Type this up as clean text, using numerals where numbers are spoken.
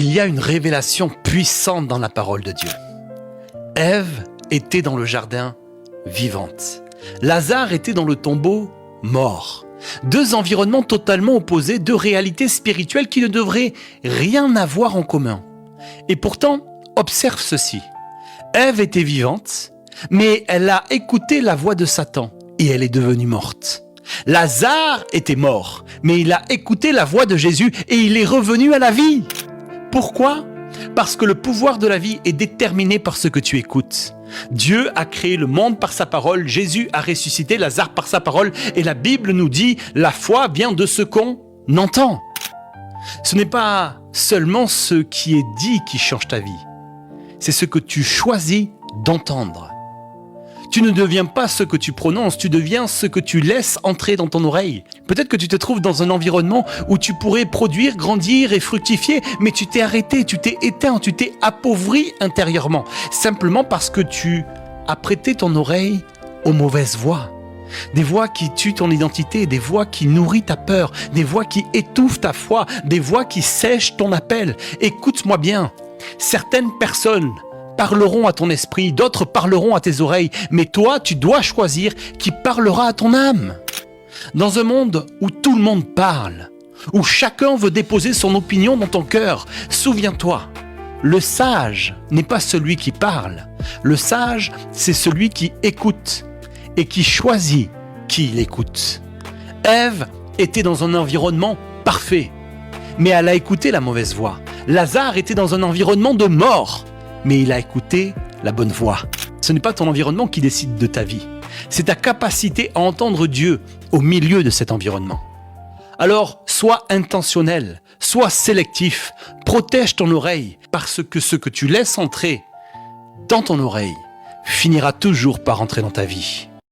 Il y a une révélation puissante dans la parole de Dieu. Ève était dans le jardin vivante. Lazare était dans le tombeau mort. Deux environnements totalement opposés, deux réalités spirituelles qui ne devraient rien avoir en commun. Et pourtant, observe ceci. Ève était vivante, mais elle a écouté la voix de Satan et elle est devenue morte. Lazare était mort, mais il a écouté la voix de Jésus et il est revenu à la vie. Pourquoi ? Parce que le pouvoir de la vie est déterminé par ce que tu écoutes. Dieu a créé le monde par sa parole, Jésus a ressuscité Lazare par sa parole et la Bible nous dit la foi vient de ce qu'on entend. Ce n'est pas seulement ce qui est dit qui change ta vie, c'est ce que tu choisis d'entendre. Tu ne deviens pas ce que tu prononces, tu deviens ce que tu laisses entrer dans ton oreille. Peut-être que tu te trouves dans un environnement où tu pourrais produire, grandir et fructifier, mais tu t'es arrêté, tu t'es éteint, tu t'es appauvri intérieurement, simplement parce que tu as prêté ton oreille aux mauvaises voix. Des voix qui tuent ton identité, des voix qui nourrissent ta peur, des voix qui étouffent ta foi, des voix qui sèchent ton appel. Écoute-moi bien, certaines personnes parleront à ton esprit, d'autres parleront à tes oreilles, mais toi, tu dois choisir qui parlera à ton âme. Dans un monde où tout le monde parle, où chacun veut déposer son opinion dans ton cœur, souviens-toi, le sage n'est pas celui qui parle. Le sage, c'est celui qui écoute et qui choisit qui il écoute. Ève était dans un environnement parfait, mais elle a écouté la mauvaise voix. Lazare était dans un environnement de mort, mais il a écouté la bonne voix. Ce n'est pas ton environnement qui décide de ta vie. C'est ta capacité à entendre Dieu au milieu de cet environnement. Alors, sois intentionnel, sois sélectif, protège ton oreille, parce que ce que tu laisses entrer dans ton oreille finira toujours par entrer dans ta vie.